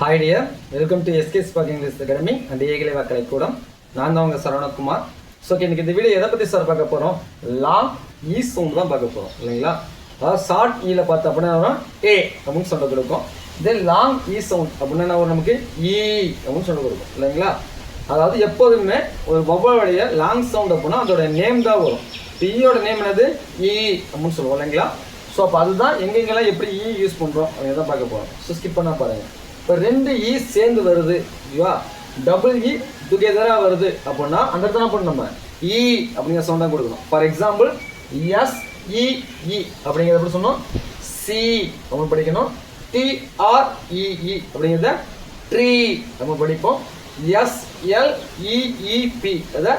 Hi dear, welcome to SK Spark English Academy and ஏகலை வாக்கலை கூடம். நான் தான் உங்க சரவணகுமார். ஸோ இன்னைக்கு இந்த வீடியோ எதை பற்றி சார் பார்க்க போகிறோம்? லாங் ஈ சவுண்ட் தான் பார்க்க போகிறோம் இல்லைங்களா? அதாவது ஷார்ட் ஈல பார்த்து அப்படின்னா ஏ அப்படின்னு சொல்ல கொடுக்கும். இதே லாங் ஈ சவுண்ட் அப்படின்னா நமக்கு ஈ அப்படின்னு சொல்ல கொடுக்கும் இல்லைங்களா? அதாவது எப்போதுமே ஒரு வவ்வலுடைய லாங் சவுண்ட் அப்படின்னா அதோட நேம் தான் வரும். ஈயோட நேம் என்னது? ஈ அப்படின்னு சொல்லுவோம் இல்லைங்களா? ஸோ அப்போ அதுதான் எங்கெங்கெல்லாம் எப்படி ஈ யூஸ் பண்ணுறோம் அப்படின்னு தான் பார்க்க போகிறோம். ஸோ ஸ்கிப் பண்ணால் பாருங்கள். இப்போ ரெண்டு இ சேர்ந்து வருது ஓகேவா, டபுள் இ டுகெதராக வருது அப்படின்னா அந்த இடத்துல பண்ண நம்ம இ அப்படிங்கிற சவுண்டாக கொடுக்கணும். ஃபார் எக்ஸாம்பிள் SEE அப்படிங்கிறத எப்படி சொன்னோம்? சி நம்ம படிக்கணும். TREE அப்படிங்கிறத ட்ரீ நம்ம படிப்போம். SLEEP அதை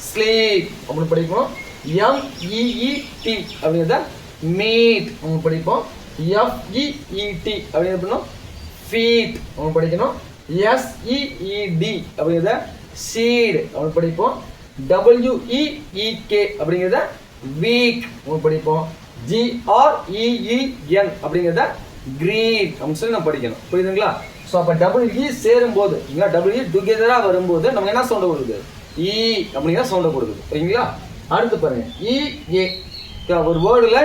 ஸ்லீப் அப்படின்னு படிப்போம். MEET அப்படிங்கிறத மீட் நம்ம படிப்போம். FEET அப்படிங்கிறது ஃபீட் அவங்க படிக்கணும். SEED அப்படிங்கிறத சீட் அவங்க படிப்போம். WEEK அப்படிங்கிறத வீக் அவங்க படிப்போம். GREEN அப்படிங்கிறத கிரீட் அப்படின்னு சொல்லி நம்ம படிக்கணும். புரியுதுங்களா? ஸோ அப்போ WE சேரும்போது WE டுகெதராக வரும்போது நமக்கு என்ன சவுண்டை கொடுக்குது? இ அப்படிங்கிற சவுண்டை கொடுக்குது. சரிங்களா? அடுத்து பாருங்க EA. ஒரு வேர்டில்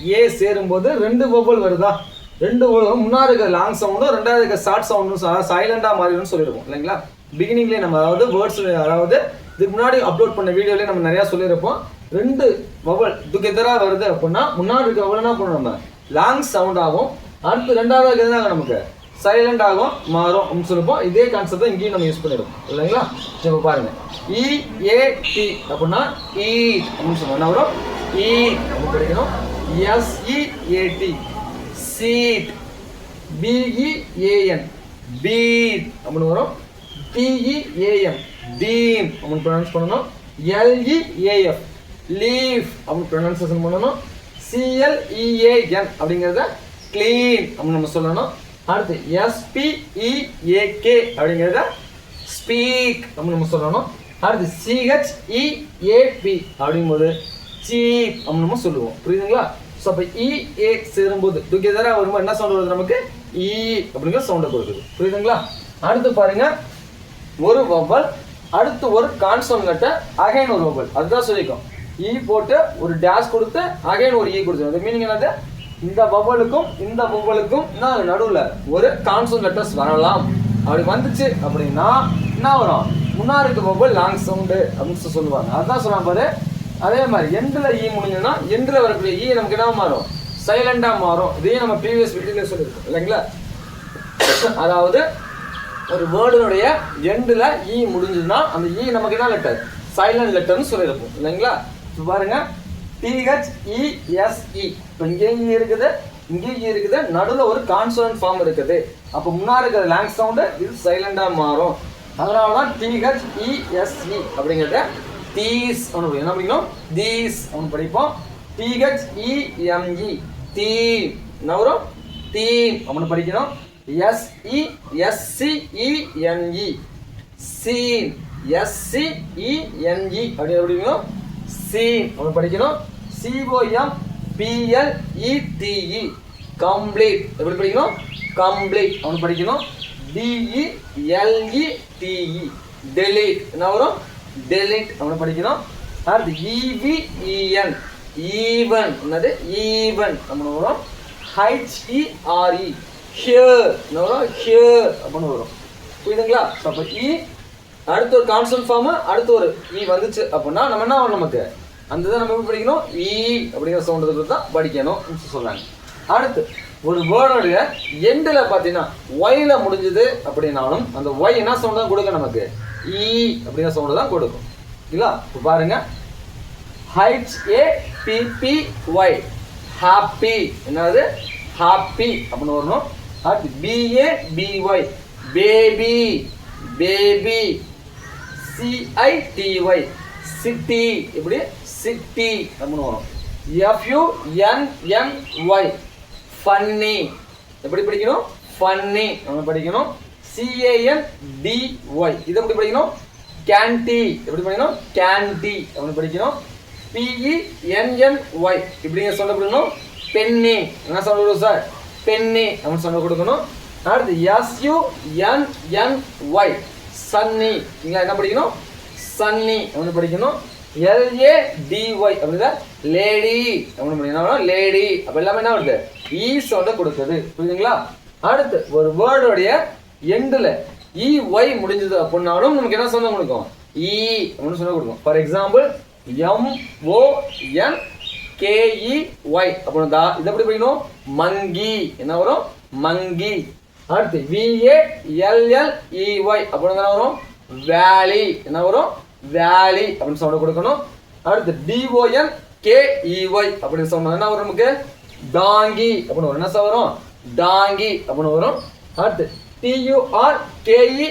EA சேரும்போது ரெண்டு வவ்வல் வருதா? ரெண்டு முன்னாடி இருக்கிற லாங் சவுண்டும் ரெண்டாவது இருக்கிற ஷார்ட் சவுண்டும் சைலண்டாக மாறிடும்னு சொல்லியிருக்கோம் இல்லைங்களா? பிகினிங்லேயே நம்ம அதாவது வேர்ட்ஸ் அதாவது இதுக்கு முன்னாடி அப்லோட் பண்ண வீடியோலேயே நம்ம நிறையா சொல்லியிருப்போம். ரெண்டு வவல் டுகெதராக வருது அப்படின்னா முன்னாடி இருக்க வவல் என்ன பண்ணுவோம்? நம்ம லாங் சவுண்ட் ஆகும். அடுத்து ரெண்டாவது இருக்கிறது நமக்கு சைலண்ட் ஆகும் மாறும் அப்படின்னு சொல்லிப்போம். இதே கான்செப்ட் தான் இங்கேயும் நம்ம யூஸ் பண்ணியிருக்கோம் இல்லைங்களா? இப்போ பாருங்க EAT அப்படின்னா ஈட் அப்படின்னு சொல்லுவோம். என்ன வரும்? ஈட் அப்படின்னு படிக்கணும். SEAT seat. BEAN பீட் அப்படின்னு வரும். TEAM டீம் அப்படின்னு ப்ரொனவுன்ஸ் பண்ணணும். LEAF லீஃப் அப்படின்னு ப்ரொனவுன்சியேஷன் பண்ணணும். CLEAN அப்படிங்கிறத க்ளீன் அப்படின்னு நம்ம சொல்லணும். அடுத்து SPEAK அப்படிங்கிறத ஸ்பீக் அப்படின்னு நம்ம சொல்லணும். அடுத்து CHEAP அப்படிங்கும்போது சீப் அப்படின்னு நம்ம சொல்லுவோம். புரியுதுங்களா? ஸோ அப்போ EA சேரும்போது டுகெதராக வரும்போது என்ன சவுண்ட் வருது? நமக்கு இ அப்படிங்கிற சவுண்டை கொடுக்குது. புரியுதுங்களா? அடுத்து பாருங்க, ஒரு வவ்வல் அடுத்து ஒரு கான்சோன் லெட்டர் அகைன் ஒரு வவ்வல். அதுதான் சொல்லியிருக்கோம். இ போட்டு ஒரு டேஷ் கொடுத்து அகைன் ஒரு இ கொடுத்து. அது மீனிங் என்னது? இந்த வவ்வலுக்கும் இந்த வவ்வலுக்கும் நடுவில் ஒரு கான்சோன் லெட்டர்ஸ் வரலாம். அப்படி வந்துச்சு அப்படின்னா என்ன வரும்? முன்னாடி இருக்க வவ்வல் லாங் சவுண்டு அப்படின்னு சொல்லுவாங்க. அதுதான் சொல்லுவாங்க பாரு. அதே மாதிரி எண்டில் இ முடிஞ்சதுன்னா எண்டில் வரக்கூடிய இ நமக்கு என்ன மாறும்? சைலண்டாக மாறும். இதையும் நம்ம ப்ரீவியஸ் வீடியோவில் சொல்லியிருக்கோம் இல்லைங்களா? அதாவது ஒரு வேர்டுனுடைய எண்டில் இ முடிஞ்சதுன்னா அந்த இ நமக்கு என்ன லெட்டர்? சைலண்ட் லெட்டர்னு சொல்லியிருப்போம் இல்லைங்களா? இப்போ பாருங்க THESE. இப்போ இங்கேயும் இருக்குது இங்கேயும் இருக்குது. நடுவில் ஒரு கான்சோனன்ட் ஃபார்ம் இருக்குது. அப்போ முன்னாடி இருக்கிற லாங் சவுண்டு இது சைலண்டாக மாறும். அதனால தான் THESE அப்படிங்கிறத தீஸ் ஒன்று என்ன படிக்கணும்? தீஸ் ஒன்று படிப்போம். THEME தீம் என்ன வரும்? தீம் அப்படின்னு படிக்கணும். SESCENE scene. SCENE அப்படின்னு படிக்கணும். சீன் அப்படின்னு படிக்கணும். COMPLETE கம்ப்ளீட் எப்படி படிக்கணும்? கம்ப்ளீட் அப்படின்னு படிக்கணும். DELETE டெலீட் என்ன வரும்? டெலிட் அப்படின்னு படிக்கணும். அடுத்து EVEN ஈவன் என்னது? ஈவன் அப்படின்னு வரும். HERE ஹியர் என்ன வரும்? ஹியர் அப்படின்னு வரும். புரியுதுங்களா? அப்போ இ அடுத்து ஒரு கான்சோனன்ட் ஃபார்ம் அடுத்து ஒரு இ வந்துச்சு அப்படின்னா நம்ம என்ன வரும்? நமக்கு அந்த இதை நம்ம எப்படி படிக்கணும்? இ அப்படிங்கிற சவுண்டு தான் படிக்கணும் சொல்கிறாங்க. அடுத்து ஒரு வேர்டுடைய எண்டில் பார்த்தீங்கன்னா ஒயில் முடிஞ்சது அப்படின்னாலும் அந்த ஒய் என்ன சவுண்டு தான் கொடுக்கும்? நமக்கு இ அப்படிங்கிற சவுண்டு தான் கொடுக்கும் இல்லைங்களா? இப்போ பாருங்க HAPPY ஹாப்பி என்னது? ஹாப்பி அப்படின்னு வரணும். அடுத்து BABY baby baby. CITY city இப்படி சிட்டி அப்படின்னு வரும். FUNNY ஃபன்னி எப்படி படிக்கணும்? ஃபன்னி நம்ம படிக்கணும். CANDY இதை எப்படி படிக்கணும்? கேண்டி எப்படி படிக்கணும்? கேண்டி அப்படின்னு படிக்கணும். PENNY இப்படிங்க சொல்ல படிக்கணும். பென்னி என்ன சொல்ல கொடுக்கணும் சார்? பென்னி அப்படின்னு சொல்ல கொடுக்கணும். அடுத்து SUNNY சன்னி. நீங்களா என்ன படிக்கணும்? சன்னி அப்படின்னு படிக்கணும். LADY அப்படின்னா லேடி அப்படின்னு படிக்கணும். லேடி அப்ப எல்லாமே என்ன வருது? ஈ சவுண்ட கொடுக்குது. புரியுதுங்களா? அடுத்து ஒரு வேர்டோடைய எண்டுல EY முடிஞ்சது அப்படின்னாலும் நமக்கு என்ன சொன்ன கொடுக்கும்? ஈ அப்படின்னு சொன்ன கொடுக்கும். ஃபார் எக்ஸாம்பிள் MONKEY அப்படின்னா இதை எப்படி படிக்கணும்? மங்கி. என்ன வரும்? மங்கி. அடுத்து VALLEY அப்படின்னா வரும்? வேலி. என்ன வரும்? வேலி அப்படின்னு சவுண்ட் கொடுக்கணும். அடுத்து DONKEY அப்படின்னு சொன்னா என்ன வரும்? நமக்கு டாங்கி அப்படின்னு வரும். என்ன வரும்? டாங்கி அப்படின்னு வரும். அடுத்து TURKEY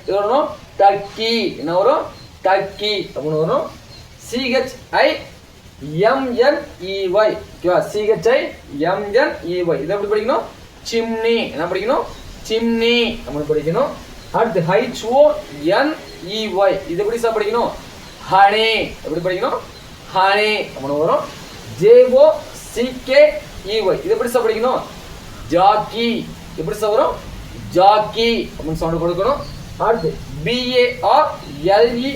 இது வரும் டர்க்கி. என்ன வரும்? டர்க்கி அப்படின்னு வரும். CHIMNEY ஓகேவா? CHIMNEY இதை எப்படி படிக்கணும்? சிம்னி. என்ன படிக்கணும்? சிம்னி அப்படின்னு படிக்கணும். அடுத்து HONEY இது எப்படி படிக்கணும்? ஹனி. எப்படி படிக்கணும்? ஹனி அப்படின்னு வரும். JOCKEY இது எப்படி படிக்கணும்? ஜாக்கி. எப்படி வரும்? ஜாக்கி அப்படின்னு சவுண்ட் கொடுக்கணும். அடுத்து BARLEY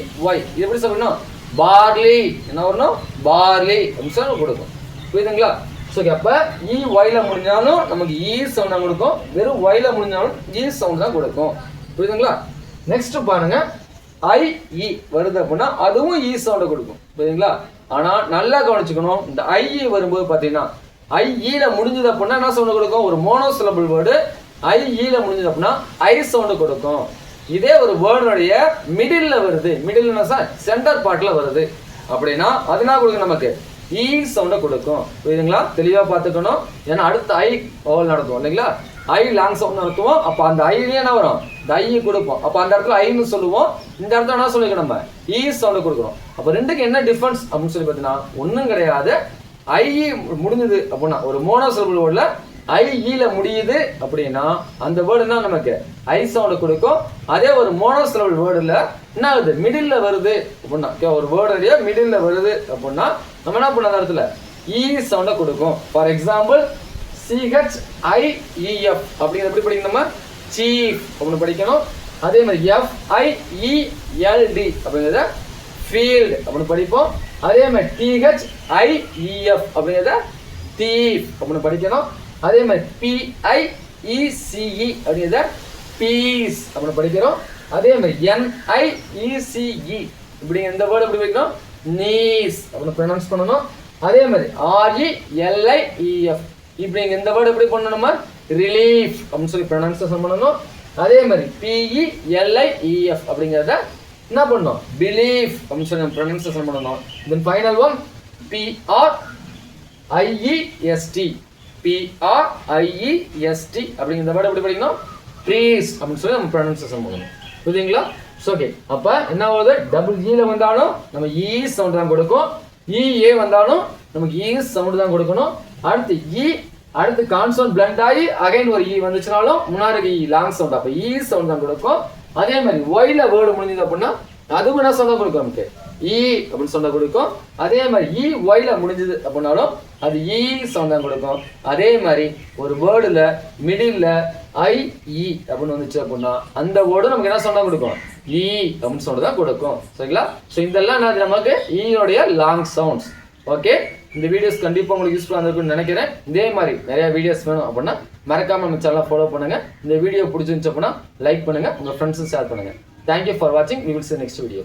இது எப்படி படிக்கணும்? பார்லி. என்ன வரணும்? பார்லி அப்படின்னு சவுண்ட் கொடுக்கும். புரியுதுங்களா? ஸோ அப்போ EYல முடிஞ்சாலும் நமக்கு ஈ சவுண்ட் தான் கொடுக்கும். வெறும் ஒய்ல முடிஞ்சாலும் ஈ சவுண்ட் தான் கொடுக்கும். புரியுதுங்களா? நெக்ஸ்ட் பாருங்க, IE வருது அப்படின்னா அதுவும் ஈ சவுண்டை கொடுக்கும். புரியுதுங்களா? ஆனால் நல்லா கவனிச்சுக்கணும். இந்த IE வரும்போது பார்த்தீங்கன்னா IEல முடிஞ்சது அப்படின்னா என்ன சவுண்ட் கொடுக்கும்? ஒரு மோனோசிலபிள் வேர்டு IEல முடிஞ்சது அப்படின்னா ஐ சவுண்ட் கொடுக்கும். இதே ஒரு வேர்டுடைய மிடில் வருது, மிடில் சென்டர் பார்ட்ல வருது அப்படின்னா அதனால கொடுக்கும் நமக்கு ஈ சவுண்டை கொடுக்கும். புரியுதுங்களா? தெளிவா பார்த்துக்கணும். ஏன்னா அடுத்த ஐ ஓவல் நடத்துவோம் இல்லைங்களா? ஐ லாங் சவுண்ட் நடத்துவோம். அப்போ அந்த ஐலயே என்ன வரும்? இந்த ஐ கொடுப்போம். அப்போ அந்த இடத்துல ஐன்னு சொல்லுவோம். இந்த இடத்துல என்ன சொல்லிக்கணும்? நம்ம ஈ சவுண்டை கொடுக்குறோம். அப்போ ரெண்டுக்கு என்ன டிஃபரன்ஸ் அப்படின்னு சொல்லி பார்த்தீங்கன்னா ஒன்றும் கிடையாது. ஐ முடிஞ்சது அப்படின்னா ஒரு மோனோசிலபிள் வேர்டில் IEல முடியுது அப்படின்னா அந்த வேர்டு என்ன நமக்கு ஐ சவுண்ட் கொடுக்கும். அதே ஒரு மோனோசிலபிள் வேர்டுல என்ன ஆகுது? மிடில் வருது அப்படின்னா ஒரு வேர்டு மிடில் வருது அப்படின்னா நம்ம என்ன பண்ண அந்த இடத்துல ஈ சவுண்ட கொடுக்கும். ஃபார் எக்ஸாம்பிள் CHIEF அப்படிங்கிறது எப்படி படிக்கணும்? நம்ம சீஃப் அப்படின்னு படிக்கணும். அதே மாதிரி FIELD அப்படிங்கிறத ஃபீல்டு அப்படின்னு படிப்போம். அதே மாதிரி THIEF அப்படிங்கிறத தீஃப் அப்படின்னு படிக்கணும். அதே மாதிரி PIECE அப்படிங்கிறத பீஸ் அப்படின்னு படிக்கிறோம். அதே மாதிரி NIECE இப்படிங்கிற இந்த வேர்டு எப்படி படிக்கணும்? நீஸ் அப்படின்னு ப்ரொனவுன்ஸ் பண்ணணும். அதே மாதிரி RELIEF இப்படிங்கிற இந்த வேர்டு எப்படி பண்ணணும்? ரிலீஃப் அப்படின்னு சொல்லி ப்ரொனவுன்சியேஷன் பண்ணணும். அதே மாதிரி PELIEF அப்படிங்கிறத என்ன பண்ணணும்? பிலீஃப் அப்படின்னு சொல்லி ப்ரொனவுன்சியேஷன் பண்ணணும். தென் ஃபைனல் ஒன் PRIEST அப்படிங்கிற வேர்டு எப்படி படிக்கணும்? ப்ரீஸ் அப்படின்னு சொல்லி நம்ம ப்ரொனவுன்சியேஷன் பண்ணணும். புரியுதுங்களா? ஓகே. அப்ப என்ன ஆகுது? டபுள் ஈல வந்தாலும் நம்ம ஈ சவுண்ட் தான் கொடுக்கும். EA வந்தாலும் நமக்கு ஈ சவுண்ட் தான் கொடுக்கணும். அடுத்து கான்சோனன்ட் பிளண்ட் ஆகி அகைன் ஒரு ஈ வந்துச்சுனாலும் முன்னாடி லாங் சவுண்ட். அப்ப ஈ சவுண்ட் தான் கொடுக்கும். அதே மாதிரி ஒய்ல வேர்டு முடிஞ்சது அப்படின்னா அதுவும் என்ன சவுண்ட் கொடுக்கும்? நமக்கு ஈ அப்படின்னு சொன்னா கொடுக்கும். அதே மாதிரி ஒய்ல முடிஞ்சது அப்படின்னாலும் அது ஈ சவுண்ட் தான் கொடுக்கும். அதே மாதிரி ஒரு வேர்டுல மிடில் IE அப்படின்னு வந்துச்சு அப்படின்னா அந்த வேர்டு நமக்கு என்ன சவுண்ட் கொடுக்கும்? ஈ அப்படின்னு சவுண்ட் தான் கொடுக்கும். சரிங்களா? ஸோ இதெல்லாம் நமக்கு ஈயோடைய லாங் சவுண்ட்ஸ். ஓகே, இந்த வீடியோஸ் கண்டிப்பாக உங்களுக்கு யூஸ்ஃபுல்லாக இருந்திருக்குன்னு நினைக்கிறேன். இதே மாதிரி நிறைய வீடியோஸ் வேணும் அப்படின்னா மறக்காம நம்ம சேனலை ஃபாலோ பண்ணுங்க. இந்த வீடியோ பிடிச்சிருந்துச்சு அப்படின்னா லைக் பண்ணுங்க, உங்க ஃப்ரெண்ட்ஸும் ஷேர் பண்ணுங்க. தேங்க்யூ ஃபார் வாட்சிங். We will see next video.